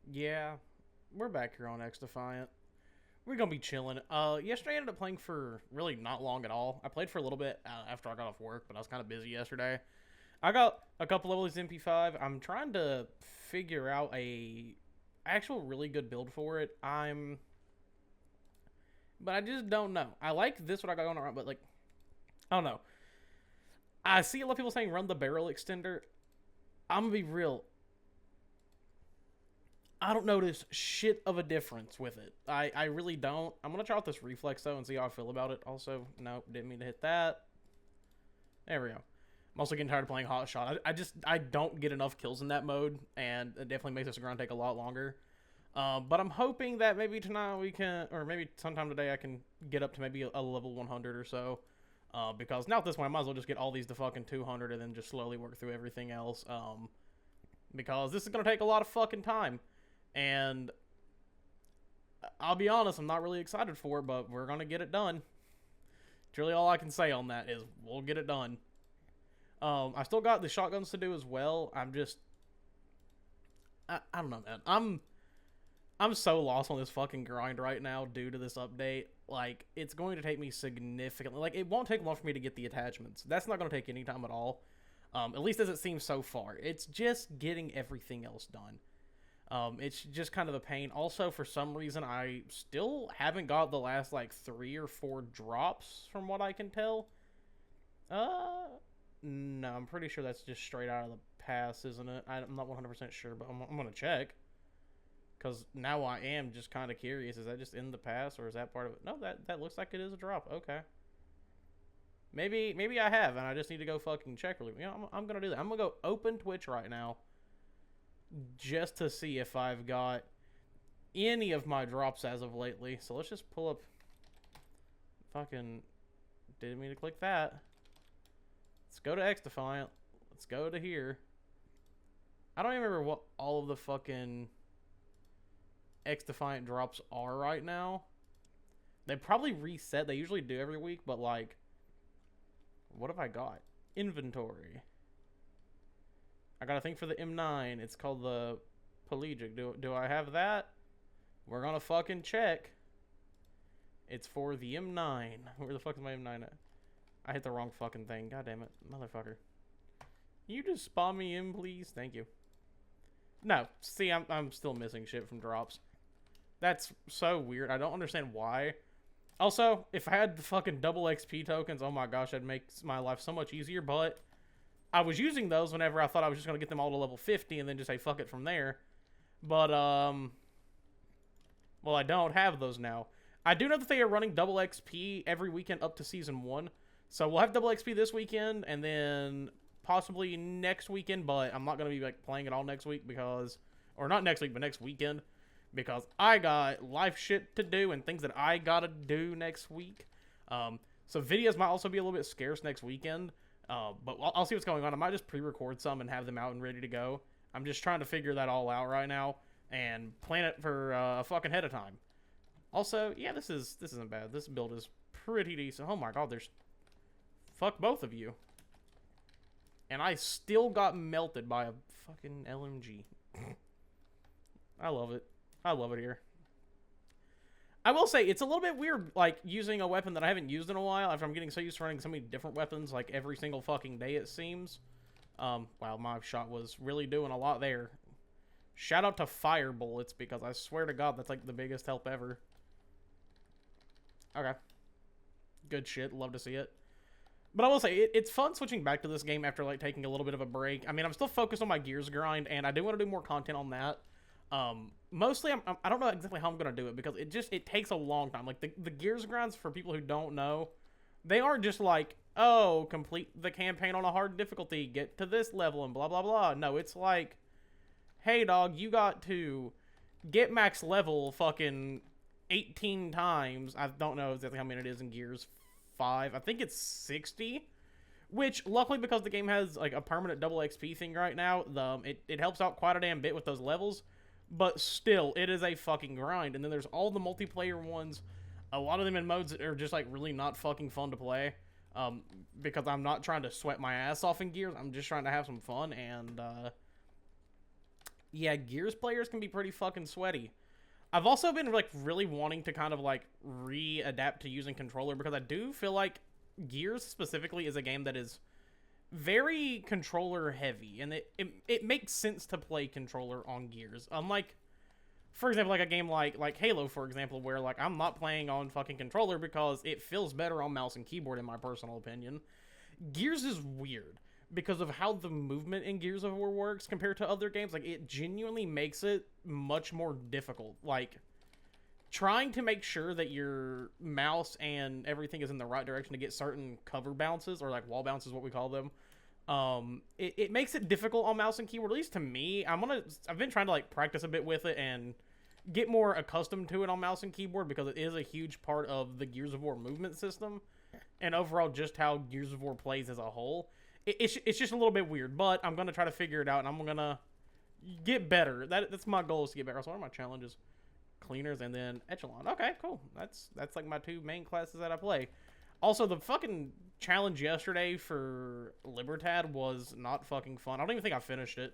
Yeah, we're back here on XDefiant. We're gonna be chilling. Yesterday I ended up playing for really not long at all. I played for a little bit after I got off work, but I was kind of busy yesterday. I got a couple levels MP5. I'm trying to figure out a actual really good build for it. But I just don't know. I like this what I got going on, but like, I don't know. I see a lot of people saying run the barrel extender. I'm gonna be real. I don't notice shit of a difference with it. I really don't. I'm gonna try out this reflex though and see how I feel about it. Also, nope, didn't mean to hit that. There we go. I'm also getting tired of playing hot shot. I don't get enough kills in that mode, and it definitely makes this grind take a lot longer. But I'm hoping that maybe tonight we can, or maybe sometime today I can get up to maybe a level 100 or so. Because now at this point I might as well just get all these to fucking 200 and then just slowly work through everything else. Because this is gonna take a lot of fucking time. And I'll be honest, I'm not really excited for it, but we're going to get it done. It's really all I can say on that is we'll get it done. I still got the shotguns to do as well. I don't know, man. I'm so lost on this fucking grind right now due to this update. Like, it's going to take me significantly. Like, it won't take long for me to get the attachments. That's not going to take any time at all. At least as it seems so far. It's just getting everything else done. It's just kind of a pain. Also, for some reason, I still haven't got the last, like, 3 or 4 drops, from what I can tell. No, I'm pretty sure that's just straight out of the pass, isn't it? I'm not 100% sure, but I'm going to check. Because now I am just kind of curious. Is that just in the pass, or is that part of it? No, that looks like it is a drop. Okay. Maybe I have, and I just need to go fucking check really. You know, I'm going to do that. I'm going to go open Twitch right now just to see if I've got any of my drops as of lately. So let's just pull up fucking, didn't mean to click that. Let's go to XDefiant. Let's go to here. I don't even remember what all of the fucking XDefiant drops are right now. They probably reset. They usually do every week, but like, what have I got? Inventory. I got a thing for the M9. It's called the Pelagic. Do I have that? We're gonna fucking check. It's for the M9. Where the fuck is my M9 at? I hit the wrong fucking thing. God damn it. Motherfucker. You just spawn me in, please? Thank you. No. See, I'm still missing shit from drops. That's so weird. I don't understand why. Also, if I had the fucking double XP tokens, oh my gosh, that'd make my life so much easier, but I was using those whenever I thought I was just going to get them all to level 50 and then just say fuck it from there. But, well, I don't have those now. I do know that they are running double XP every weekend up to Season 1. So we'll have double XP this weekend and then possibly next weekend, but I'm not going to be like playing it all next week because, or not next week, but next weekend, because I got life shit to do and things that I got to do next week. So videos might also be a little bit scarce next weekend. But I'll see what's going on. I might just pre-record some and have them out and ready to go. I'm just trying to figure that all out right now and plan it for a fucking head of time. Also, yeah, this isn't bad. This build is pretty decent. Oh my god, there's fuck both of you. And I still got melted by a fucking LMG. I love it. I love it here. I will say, it's a little bit weird, like, using a weapon that I haven't used in a while after I'm getting so used to running so many different weapons, like, every single fucking day, it seems. Wow, my shot was really doing a lot there. Shout out to fire bullets, because I swear to God, that's, like, the biggest help ever. Okay. Good shit. Love to see it. But I will say, it's fun switching back to this game after, like, taking a little bit of a break. I mean, I'm still focused on my Gears grind, and I do want to do more content on that. Mostly, I don't know exactly how I'm going to do it because it takes a long time. Like, the Gears grinds, for people who don't know, they aren't just like, oh, complete the campaign on a hard difficulty, get to this level and blah, blah, blah. No, it's like, hey, dog, you got to get max level fucking 18 times. I don't know exactly how many it is in Gears 5. I think it's 60. Which, luckily, because the game has, like, a permanent double XP thing right now, it helps out quite a damn bit with those levels. But still, it is a fucking grind. And then there's all the multiplayer ones. A lot of them in modes that are just, like, really not fucking fun to play. Because I'm not trying to sweat my ass off in Gears. I'm just trying to have some fun. And, Yeah, Gears players can be pretty fucking sweaty. I've also been like really wanting to kind of like readapt to using controller because I do feel like Gears specifically is a game that is very controller heavy, and it makes sense to play controller on Gears. Unlike, for example, like a game like Halo, for example, where like I'm not playing on fucking controller because it feels better on mouse and keyboard in my personal opinion. Gears is weird because of how the movement in Gears of War works compared to other games. Like, it genuinely makes it much more difficult. Like, trying to make sure that your mouse and everything is in the right direction to get certain cover bounces, or like wall bounces, what we call them. It makes it difficult on mouse and keyboard, at least to me. I've been trying to like practice a bit with it and get more accustomed to it on mouse and keyboard because it is a huge part of the Gears of War movement system and overall just how Gears of War plays as a whole. It's just a little bit weird, but I'm going to try to figure it out, and I'm going to get better. That's my goal, is to get better. So what are my challenges? Cleaners and then Echelon. Okay, cool. That's like my two main classes that I play. Also, the fucking challenge yesterday for Libertad was not fucking fun. I don't even think I finished it.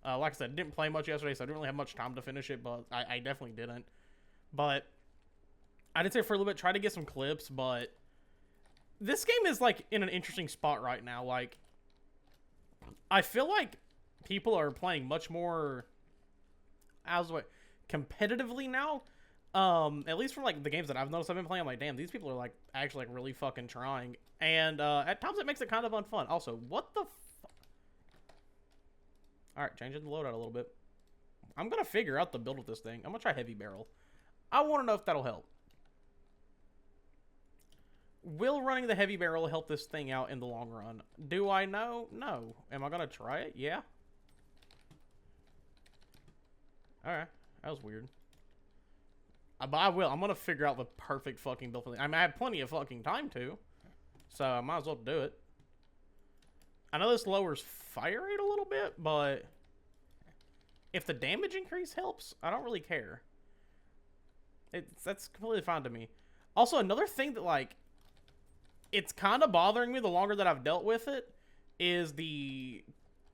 Like I said, didn't play much yesterday, so I didn't really have much time to finish it, but I definitely didn't. But I did say for a little bit, try to get some clips, but this game is like in an interesting spot right now. Like, I feel like people are playing much more competitively now. At least from like the games that I've noticed I've been playing, I'm like, damn, these people are like actually like really fucking trying. And at times it makes it kind of unfun. Also, what the Alright, changing the loadout a little bit. I'm gonna figure out the build with this thing. I'm gonna try heavy barrel. I want to know if that'll help. Will running the heavy barrel help this thing out in the long run? Do I know? No. Am I gonna try it? Yeah. Alright. That was weird. But I will. I'm gonna figure out the perfect fucking build for the... I mean, I have plenty of fucking time to. So I might as well do it. I know this lowers fire rate a little bit, but if the damage increase helps, I don't really care. That's completely fine to me. Also, another thing that, like, it's kind of bothering me the longer that I've dealt with it is the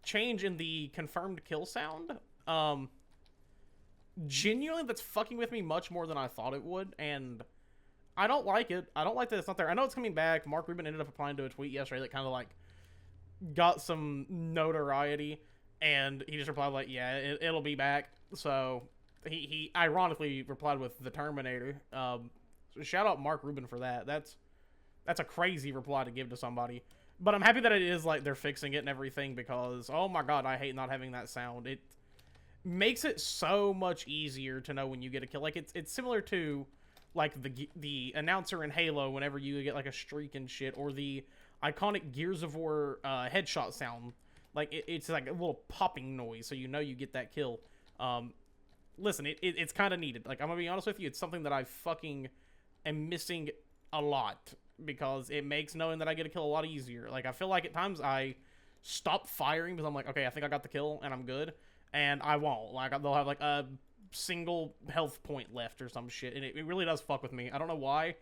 change in the confirmed kill sound. Genuinely, that's fucking with me much more than I thought it would, and I don't like it. I don't like that it's not there. I know it's coming back. Mark Rubin ended up applying to a tweet yesterday that kind of, like, got some notoriety, and he just replied like, yeah, it'll be back. So he ironically replied with the Terminator. So shout out Mark Rubin for that. That's a crazy reply to give to somebody, but I'm happy that it is like they're fixing it and everything, because oh my god, I hate not having that sound. It makes it so much easier to know when you get a kill. Like, it's similar to like the announcer in Halo whenever you get like a streak and shit, or the iconic Gears of War headshot sound. Like, it's like a little popping noise, so you know you get that kill. Listen, it's kind of needed. Like, I'm gonna be honest with you, it's something that I fucking am missing a lot, because it makes knowing that I get a kill a lot easier. Like, I feel like at times I stop firing because I'm like, okay, I think I got the kill and I'm good, and I won't. Like, they'll have like a single health point left or some shit, and it really does fuck with me. I don't know why.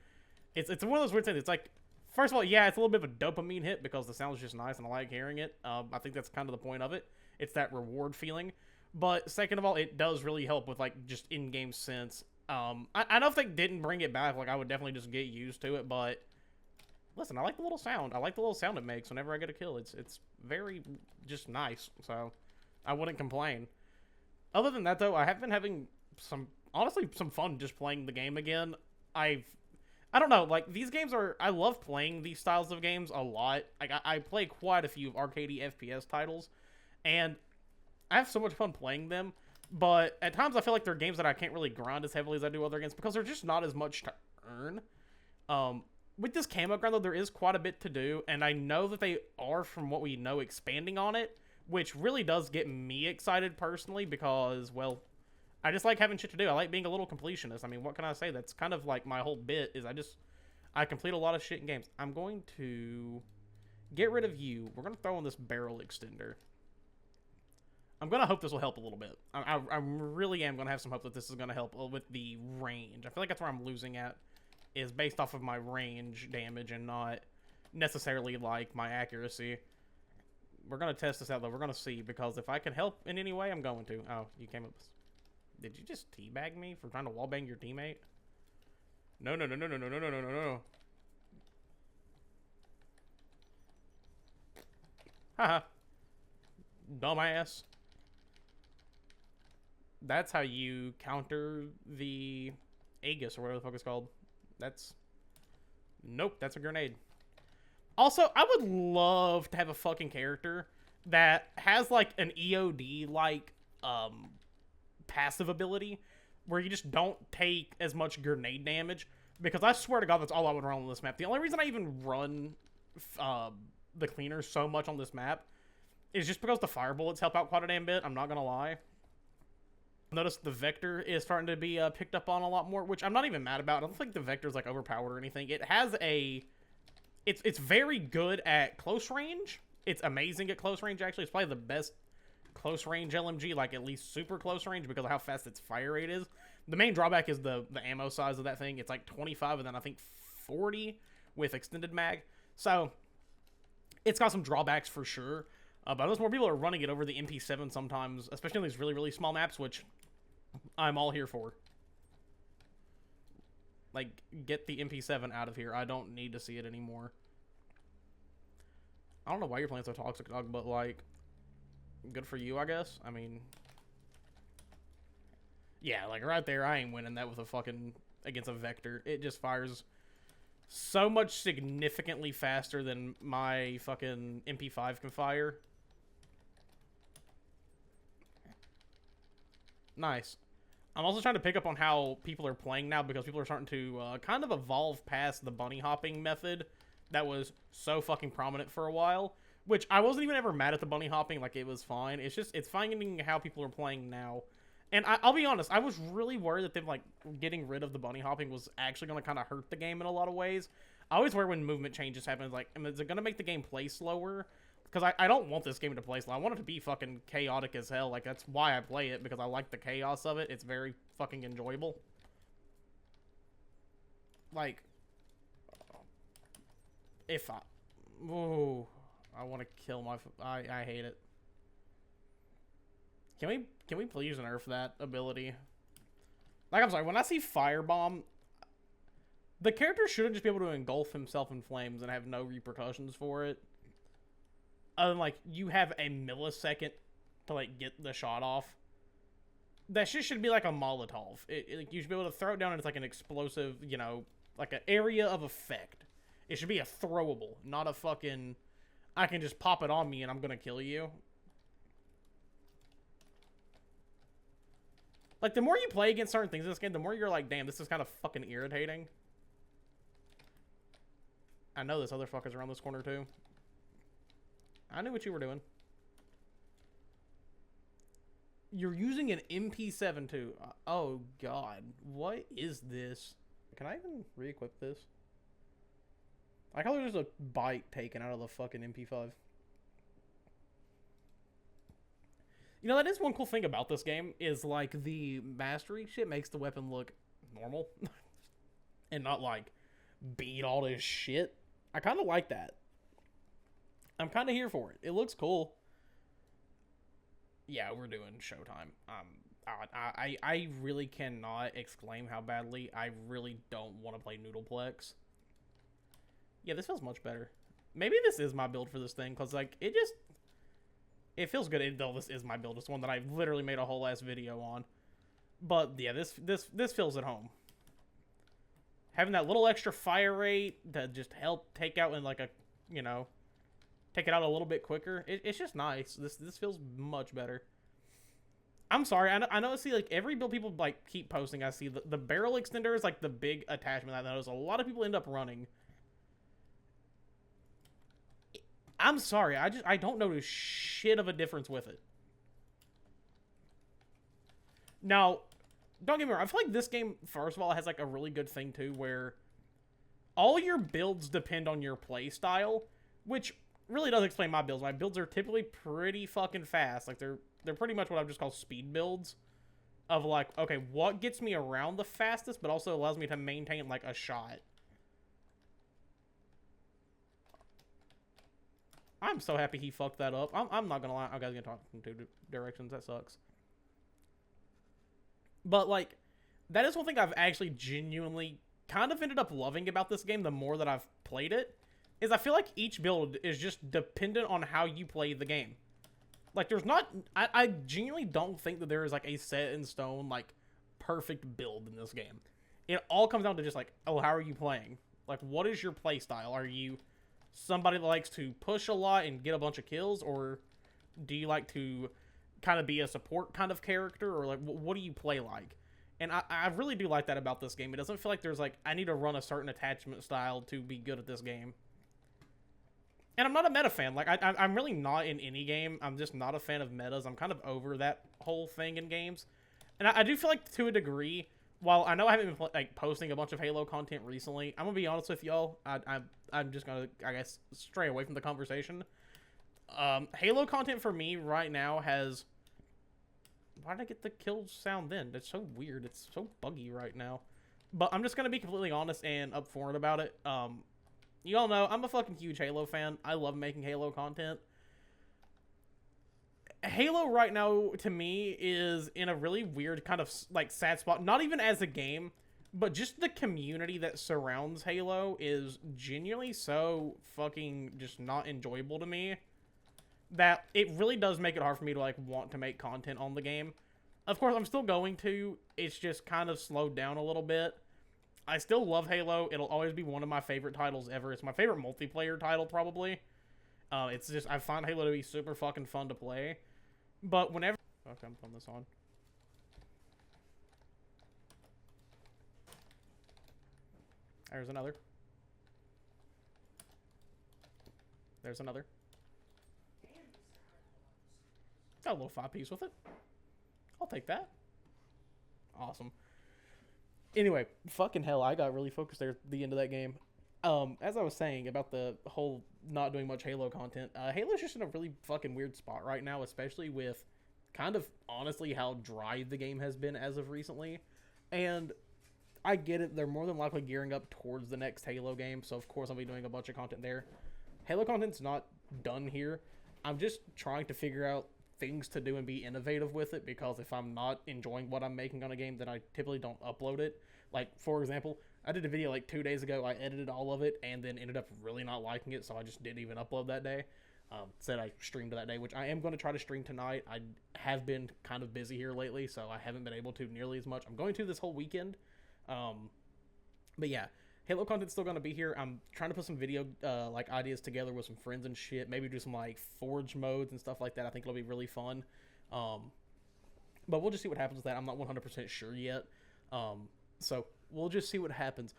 It's one of those weird things. It's like, first of all, yeah, it's a little bit of a dopamine hit because the sound's just nice and I like hearing it. I think that's kind of the point of it. It's that reward feeling. But second of all, it does really help with, like, just in-game sense. I know if they didn't bring it back, like, I would definitely just get used to it, but listen, I like the little sound. I like the little sound it makes whenever I get a kill. It's very just nice, so I wouldn't complain. Other than that, though, I have been having honestly, some fun just playing the game again. I don't know, like, these games I love playing these styles of games a lot. Like, I play quite a few arcadey FPS titles, and I have so much fun playing them, but at times I feel like they're games that I can't really grind as heavily as I do other games, because there's just not as much to earn. With this camo grind, though, there is quite a bit to do, and I know that they are, from what we know, expanding on it, which really does get me excited personally, because, well, I just like having shit to do. I like being a little completionist. I mean, what can I say? That's kind of like my whole bit, is I complete a lot of shit in games. I'm going to get rid of you. We're going to throw in this barrel extender. I'm going to hope this will help a little bit. I really am going to have some hope that this is going to help with the range. I feel like that's where I'm losing at, is based off of my range damage and not necessarily, like, my accuracy. We're gonna test this out though. We're gonna see, because if I can help in any way, I'm going to. Oh, you came up. Did you just teabag me for trying to wallbang your teammate? No, no, no, no, no, no, no, no, no, no, no. Haha. Dumbass. That's how you counter the Aegis or whatever the fuck it's called. That's... Nope, that's a grenade. Also, I would love to have a fucking character that has, like, an EOD, like, passive ability where you just don't take as much grenade damage, because I swear to God, that's all I would run on this map. The only reason I even run the cleaners so much on this map is just because the fire bullets help out quite a damn bit. I'm not gonna lie. Notice the Vector is starting to be picked up on a lot more, which I'm not even mad about. I don't think the Vector is like overpowered or anything. It has a... It's very good at close range. It's amazing at close range, actually. It's probably the best close range LMG, like at least super close range, because of how fast its fire rate is. The main drawback is the ammo size of that thing. It's like 25 and then I think 40 with extended mag. So it's got some drawbacks for sure. But as more people are running it over the MP7 sometimes, especially on these really, really small maps, which I'm all here for. Like, get the MP7 out of here. I don't need to see it anymore. I don't know why you're playing so toxic, dog, but, like, good for you, I guess. I mean, yeah, like, right there, I ain't winning that with a fucking, against a Vector. It just fires so much significantly faster than my fucking MP5 can fire. Nice. I'm also trying to pick up on how people are playing now, because people are starting to kind of evolve past the bunny hopping method that was so fucking prominent for a while, which I wasn't even ever mad at the bunny hopping. Like, it was fine. It's just, it's finding how people are playing now. And I'll be honest, I was really worried that them, like, getting rid of the bunny hopping was actually going to kind of hurt the game in a lot of ways. I always worry when movement changes happen, like, is it going to make the game play slower? Because I don't want this game to play slow. I want it to be fucking chaotic as hell. Like, that's why I play it, because I like the chaos of it. It's very fucking enjoyable. Like, if I... Ooh, I want to kill my... I hate it. Can we please nerf that ability? Like, I'm sorry, when I see Firebomb, the character shouldn't just be able to engulf himself in flames and have no repercussions for it. Other than, like, you have a millisecond to, like, get the shot off. That shit should be like a Molotov. Like, you should be able to throw it down and it's like an explosive, you know, like an area of effect. It should be a throwable, not a fucking, I can just pop it on me and I'm gonna kill you. Like, the more you play against certain things in this game, the more you're like, damn, this is kind of fucking irritating. I know this other fucker's around this corner too. I knew what you were doing. You're using an MP7 too. Oh, God. What is this? Can I even re-equip this? I thought there was a bite taken out of the fucking MP5. You know, that is one cool thing about this game, is, like, the mastery shit makes the weapon look normal. And not, like, beat all this shit. I kind of like that. I'm kind of here for it. It looks cool. Yeah, we're doing Showtime. I really cannot exclaim how badly I really don't want to play Noodleplex. Yeah, this feels much better. Maybe this is my build for this thing, because, like, it feels good. Though this is my build. It's one that I've literally made a whole ass video on. But, yeah, this feels at home. Having that little extra fire rate to just help take out in, like, a, you know, take it out a little bit quicker. It's just nice. This feels much better. I'm sorry. I know. See, like, every build people, like, keep posting, I see the barrel extender is, like, the big attachment I notice a lot of people end up running. I'm sorry. I don't notice shit of a difference with it. Now, don't get me wrong. I feel like this game, first of all, has, like, a really good thing, too, where all your builds depend on your play style, which really does explain my builds. My builds are typically pretty fucking fast. Like, they're pretty much what I would just call speed builds. Of, like, okay, what gets me around the fastest, but also allows me to maintain, like, a shot. I'm so happy he fucked that up. I'm not gonna lie. I gotta get talking in two directions. That sucks. But, like, that is one thing I've actually genuinely kind of ended up loving about this game the more that I've played it, is I feel like each build is just dependent on how you play the game. Like, there's not... I genuinely don't think that there is, like, a set-in-stone, like, perfect build in this game. It all comes down to just, like, oh, how are you playing? Like, what is your play style? Are you somebody that likes to push a lot and get a bunch of kills, or do you like to kind of be a support kind of character, or, like, what do you play like? And I really do like that about this game. It doesn't feel like there's, like, I need to run a certain attachment style to be good at this game. And I'm not a meta fan. Like, I'm really not in any game. I'm just not a fan of metas. I'm kind of over that whole thing in games. And I do feel like, to a degree, while I know I haven't been, like, posting a bunch of Halo content recently, I'm going to be honest with y'all. I'm just going to, I guess, stray away from the conversation. Halo content for me right now has... Why did I get the kill sound then? That's so weird. It's so buggy right now. But I'm just going to be completely honest and upfront about it. You all know, I'm a fucking huge Halo fan. I love making Halo content. Halo right now, to me, is in a really weird kind of, like, sad spot. Not even as a game, but just the community that surrounds Halo is genuinely so fucking just not enjoyable to me, that it really does make it hard for me to, like, want to make content on the game. Of course, I'm still going to. It's just kind of slowed down a little bit. I still love Halo. It'll always be one of my favorite titles ever. It's my favorite multiplayer title, probably. It's just, I find Halo to be super fucking fun to play. But whenever... Okay, I'm putting this on. There's another. There's another. Got a little 5-piece with it. I'll take that. Awesome. Anyway, fucking hell, I got really focused there at the end of that game. As I was saying about the whole not doing much Halo content, Halo's just in a really fucking weird spot right now, especially with kind of, honestly, how dry the game has been as of recently. And I get it, they're more than likely gearing up towards the next Halo game, so of course I'll be doing a bunch of content there. Halo content's not done here. I'm just trying to figure out things to do and be innovative with it, because if I'm not enjoying what I'm making on a game, then I typically don't upload it. Like, for example, I did a video like 2 days ago, I edited all of it, and then ended up really not liking it, so I just didn't even upload that day. Said I streamed that day, which I am going to try to stream tonight. I have been kind of busy here lately, so I haven't been able to nearly as much. I'm going to this whole weekend. But yeah, Halo content's still going to be here. I'm trying to put some video, like, ideas together with some friends and shit. Maybe do some, like, Forge modes and stuff like that. I think it'll be really fun. But we'll just see what happens with that. I'm not 100% sure yet. So we'll just see what happens.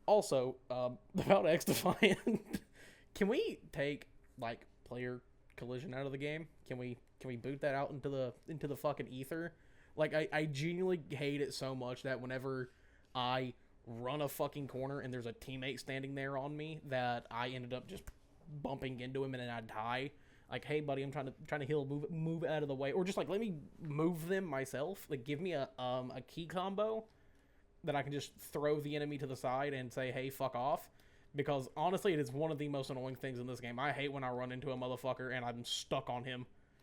Also, about XDefiant, can we take, like, player collision out of the game? Can we boot that out into the fucking ether? Like, I genuinely hate it so much that whenever I run a fucking corner and there's a teammate standing there on me, that I ended up just bumping into him and then I die. Like, hey buddy, I'm trying to heal, move out of the way, or just, like, let me move them myself. Like, give me a key combo that I can just throw the enemy to the side and say, hey, fuck off. Because honestly, it is one of the most annoying things in this game. I hate when I run into a motherfucker and I'm stuck on him.